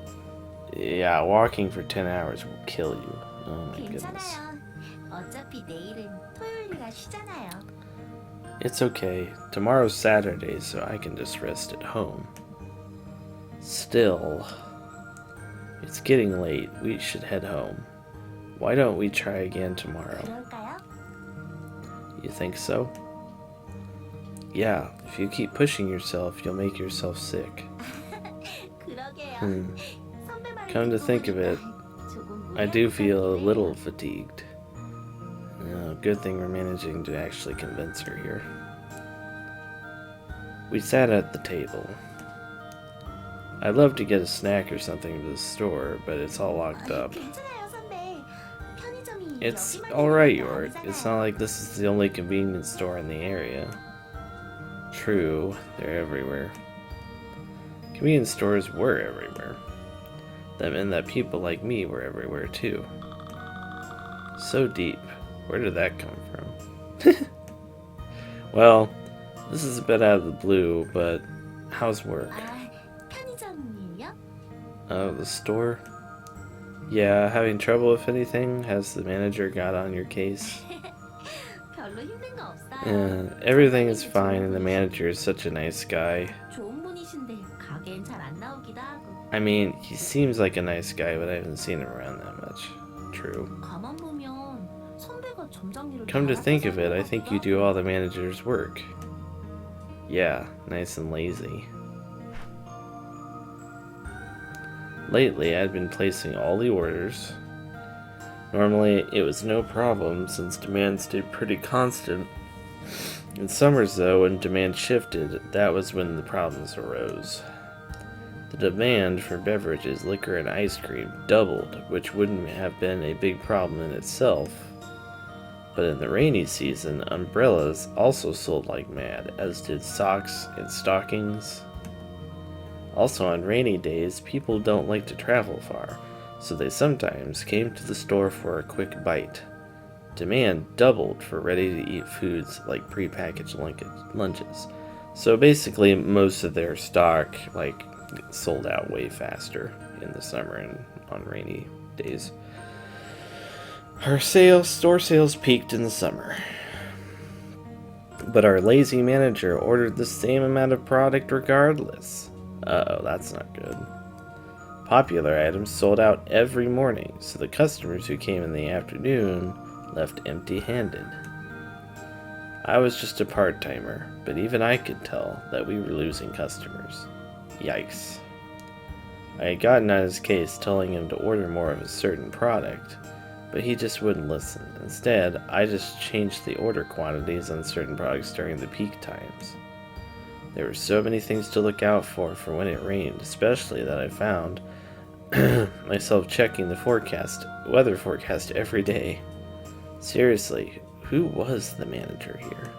Yeah, walking for 10 hours will kill you. Oh my goodness. 괜찮아요. 어차피 내일은 토요일이라 쉬잖아요. It's okay. Tomorrow's Saturday, so I can just rest at home. Still, it's getting late. We should head home. Why don't we try again tomorrow? 그럴까요? You think so? Yeah, if you keep pushing yourself, you'll make yourself sick. 그러게요. 선배 말 Come to think of it, 조금 I do feel a 무리한 것 little 같네요. fatigued. Good thing we're managing to actually convince her here. We sat at the table. I'd love to get a snack or something to the store, but it's all locked up. 괜찮아요, 선배. 편의점이 It's 여기만 alright, 있는 게 Yort. It's 아니잖아요. not like this is the only convenience store in the area. True, they're everywhere. Convenience stores were everywhere. And that people like me were everywhere too. So deep. Where did that come from? Well, this is a bit out of the blue, but how's work? 아, 편의점 일이요? Oh, the store? Yeah, having trouble with anything? Has the manager got on your case? 별로 힘든 거 없어요. Everything is fine, and the manager is such a nice guy. 좋은 분이신데 가게엔 잘 안 나오기도 하고. I mean, he seems like a nice guy, but I haven't seen him around that much. True. 가만 보면 선배가 점장 일을 Come to 잘하셔서 think of it, I 그런 think 것 you 같기도 do 하고. all the manager's work. Yeah, nice and lazy. Lately, I'd been placing all the orders. Normally, it was no problem since demand stayed pretty constant. In summers, though, when demand shifted, that was when the problems arose. The demand for beverages, liquor, and ice cream doubled, which wouldn't have been a big problem in itself. But in the rainy season, umbrellas also sold like mad, as did socks and stockings. Also, on rainy days, people don't like to travel far, so they sometimes came to the store for a quick bite. Demand doubled for ready-to-eat foods like prepackaged lunches. So basically, most of their stock sold out way faster in the summer and on rainy days. Our store sales peaked in the summer. But our lazy manager ordered the same amount of product regardless. Uh-oh, that's not good. Popular items sold out every morning, so the customers who came in the afternoon left empty-handed. I was just a part-timer, but even I could tell that we were losing customers. Yikes. I had gotten on his case telling him to order more of a certain product, but he just wouldn't listen. Instead, I just changed the order quantities on certain products during the peak times. There were so many things to look out for when it rained, especially that I found myself checking the weather forecast every day. Seriously, Who was the manager here?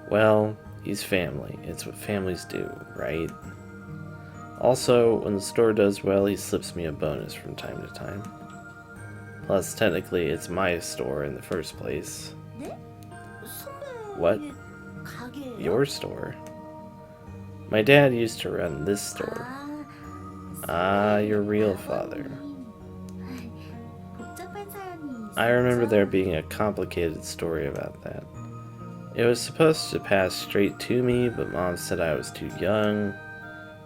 Well, he's family. It's what families do, right? Also, when the store does well, he slips me a bonus from time to time. Plus, technically, it's my store in the first place. 네? What? 선배의 가게예요? Your store? My dad used to run this store. Ah, your real father. 복잡한 사연이 I remember 있었죠? there being a complicated story about that. It was supposed to pass straight to me, but Mom said I was too young.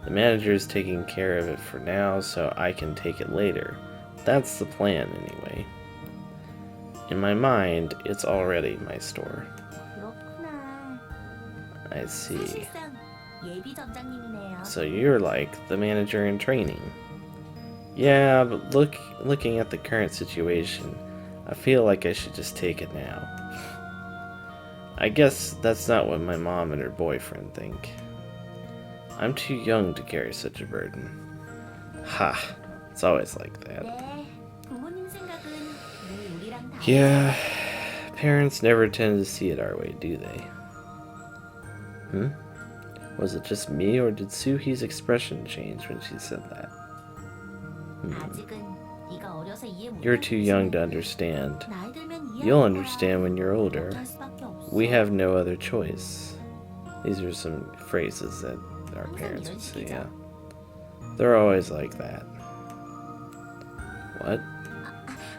The manager's taking care of it for now, so I can take it later. That's the plan, anyway. In my mind, it's already my store. 그렇구나. I see. 사실상 예비 점장님이네요. So you're like the manager in training. Yeah, but looking at the current situation, I feel like I should just take it now. I guess that's not what my mom and her boyfriend think. I'm too young to carry such a burden. Ha, it's always like that. 네, 부모님 생각은 늘 우리랑 다르죠. Yeah, parents never tend to see it our way, do they? Was it just me, or did Suhi's expression change when she said that? 아직은 네가 어려서 이해 못 You're too young to understand. You'll understand when you're older. We have no other choice. These are some phrases that our parents would say, yeah. They're always like that. What?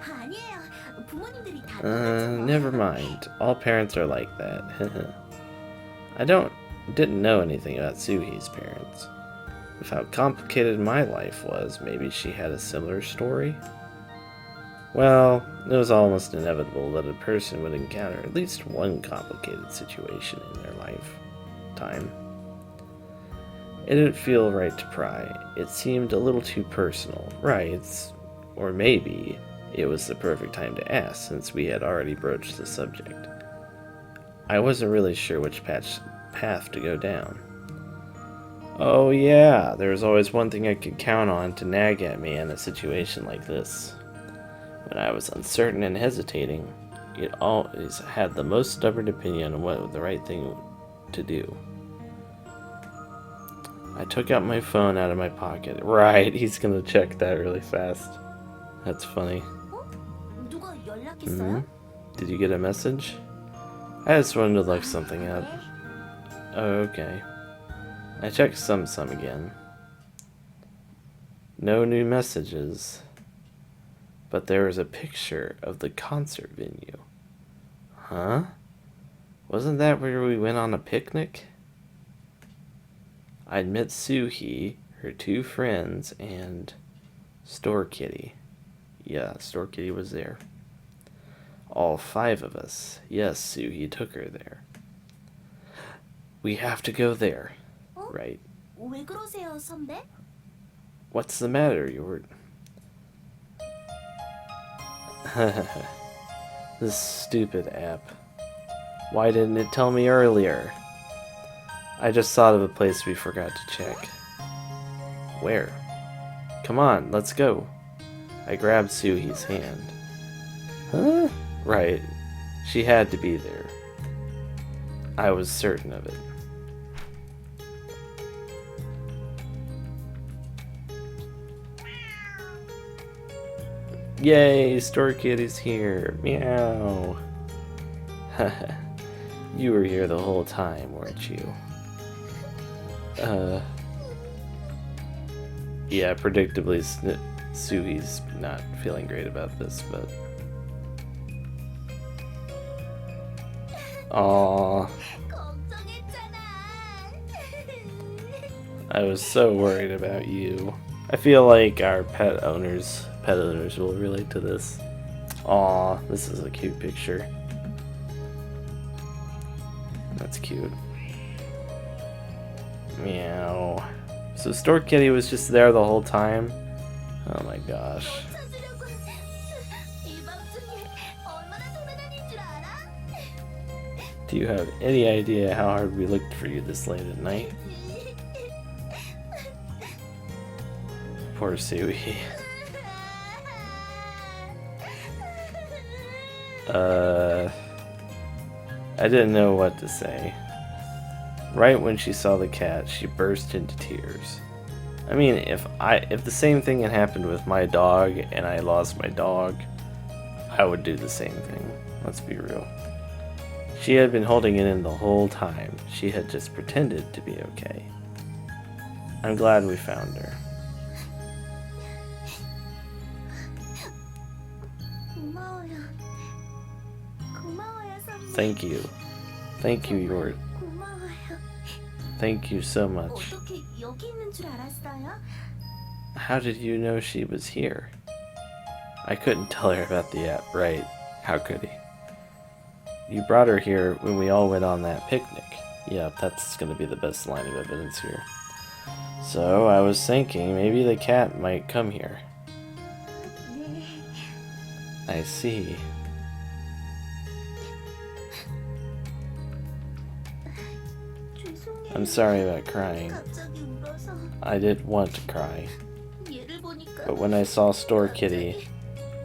아니에요. 부모님들이 다 Never mind. All parents are like that. I didn't know anything about Suhi's parents. With how complicated my life was, maybe she had a similar story? Well, it was almost inevitable that a person would encounter at least one complicated situation in their lifetime. It didn't feel right to pry. It seemed a little too personal, right? Or maybe it was the perfect time to ask, since we had already broached the subject. I wasn't really sure which path to go down. Oh yeah, there was always one thing I could count on to nag at me in a situation like this. When I was uncertain and hesitating, it always had the most stubborn opinion on what was the right thing to do. I took out my phone out of my pocket. Right, he's gonna check that really fast. That's funny. 누가 연락했어요? Did you get a message? I just wanted to look something up. Oh, okay. I checked some again. No new messages. But there was a picture of the concert venue. Huh? Wasn't that where we went on a picnic? I'd met Suhi, her two friends, and Store Kitty. Yeah, Store Kitty was there. All 5 of us. Yes, Suhi took her there. We have to go there. Right. 왜 그러세요, 선배? What's the matter? You were... This stupid app. Why didn't it tell me earlier? I just thought of a place we forgot to check. Where? Come on, let's go. I grabbed Suhi's hand. Huh? Right. She had to be there. I was certain of it. Yay, Store Kitty's here. Meow. You were here the whole time, weren't you? Yeah, predictably, Suhi's not feeling great about this, but... Aww. 걱정했잖아. I was so worried about you. I feel like our pet owners will relate to this. Aw, this is a cute picture. That's cute. Meow. So Store Kitty was just there the whole time? Oh my gosh. 찾으려고 이 밤중에 얼마나 돌아다닌 줄 알아? Do you have any idea how hard we looked for you this late at night? Poor Suhi. I didn't know what to say. Right when she saw the cat, she burst into tears. I mean, if the same thing had happened with my dog and I lost my dog, I would do the same thing. Let's be real. She had been holding it in the whole time. She had just pretended to be okay. I'm glad we found her. 고마워요. 고마워요, 선배. Thank you. Thank you, Yort. 고마워요. Thank you so much. 어떻게 여기 있는 줄 알았어요? How did you know she was here? I couldn't tell her about the app, right? How could he? You brought her here when we all went on that picnic. Yeah, that's gonna be the best line of evidence here. So I was thinking maybe the cat might come here. 네. I see. 죄송해요. I'm sorry about crying. 갑자기 울어서 I did want to cry, 얘를 보니까 but when I saw Store Kitty,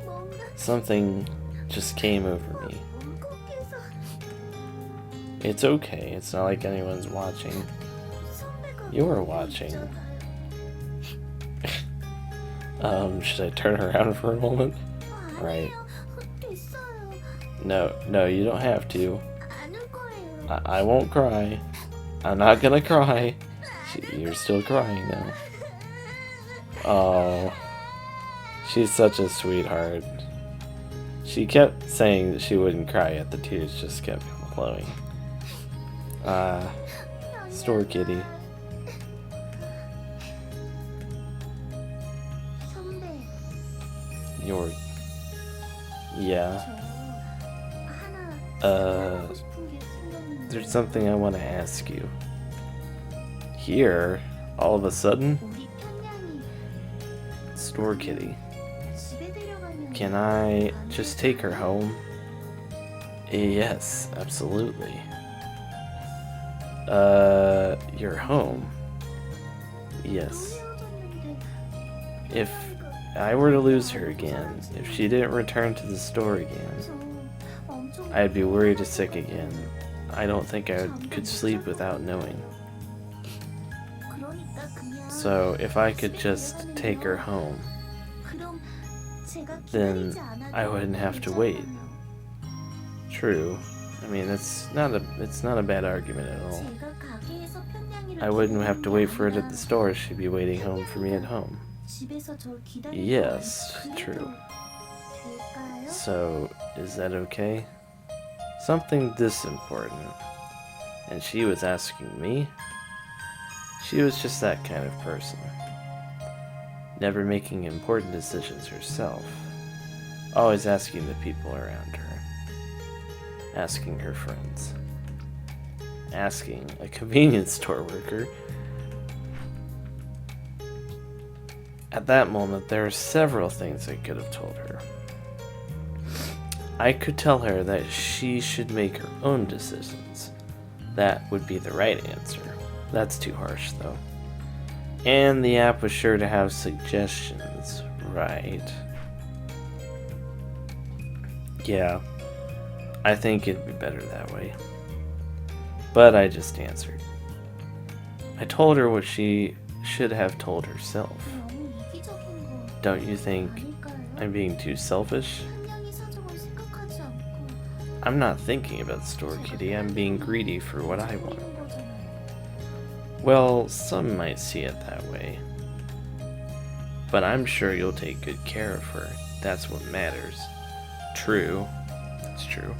뭔가 something just came over me. 울컥해서 It's okay, it's not like anyone's watching. 선배가 You're 거기 watching. 있잖아요. Should I turn around for a moment? Right. 아니에요. 됐어요. No, you don't have to. 안 울 거예요. I won't cry. I'm not gonna cry. You're still crying now. Oh, she's such a sweetheart. She kept saying that she wouldn't cry, yet the tears just kept flowing. Store Kitty. 선배, You're... Yeah. 저 하나 Uh, 하고 싶은 게 생겼는데 There's something I want to ask you. Here, all of a sudden, 우리 편냥이 Store Kitty. 집에 데려가면 Can I just take her home? Yes, absolutely. Your home? Yes. 헤어졌는데 If I were to lose her again, if she didn't return to the store again, 저 엄청 I'd be worried sick again. I don't think I could sleep without knowing. 그러니까 그냥 So, if I could just take her home, 그럼 제가 then 기다리지 않아도 I wouldn't have to wait. 괜찮아요. True. I mean, it's not a bad argument at all. 제가 가게에서 편냥이를 I wouldn't have to wait for it at 기다리는 the 게 store. She'd be waiting home for me at home. 집에서 절 기다리는 Yes, 건 true. 그래도 될까요? So, is that okay? Something this important. And she was asking me? She was just that kind of person. Never making important decisions herself. Always asking the people around her. Asking her friends. Asking a convenience store worker. At that moment, there were several things I could have told her. I could tell her that she should make her own decisions. That would be the right answer. That's too harsh, though. And the app was sure to have suggestions, right? Yeah, I think it'd be better that way. But I just answered. I told her what she should have told herself. 너무 이기적인 거 Don't you think 아닐까요? I'm being too selfish? 편냥이 사정을 생각하지 않고 I'm not thinking about Store Kitty, I'm being greedy for what I want. 보이는 거잖아요. Well, some might see it that way. But I'm sure you'll take good care of her. That's what matters. True. That's true.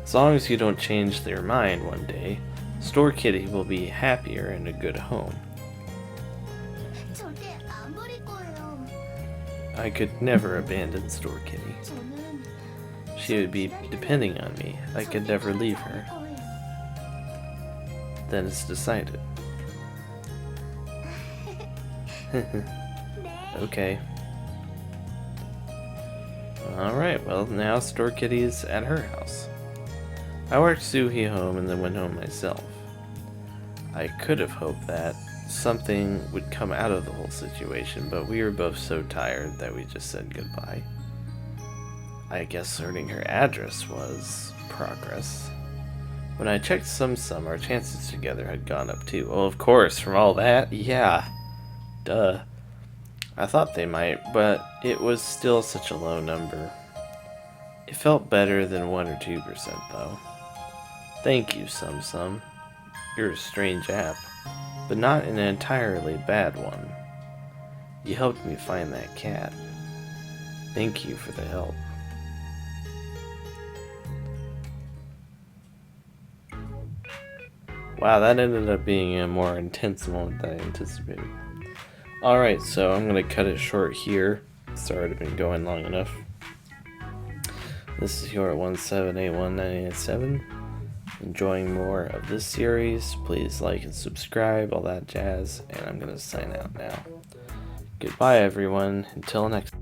As long as you don't change their mind one day, Store Kitty will be happier in a good home. 절대 안 버릴 거예요. I could never abandon Store Kitty. 저는 She would be depending on me. I could never leave her. Then it's decided. Okay. Alright, well, now Store Kitty's at her house. I worked Suhi home and then went home myself. I could have hoped that something would come out of the whole situation, but we were both so tired that we just said goodbye. I guess learning her address was progress. When I checked Sum, our chances together had gone up too. Well, of course, from all that, yeah. Duh. I thought they might, but it was still such a low number. It felt better than 1 or 2% though. Thank you, Sum. You're a strange app, but not an entirely bad one. You helped me find that cat. Thank you for the help. Wow, that ended up being a more intense moment than I anticipated. Alright, so I'm going to cut it short here. It's already been going long enough. This is your 1781987. Enjoying more of this series, please like and subscribe, all that jazz, and I'm going to sign out now. Goodbye everyone, until next time.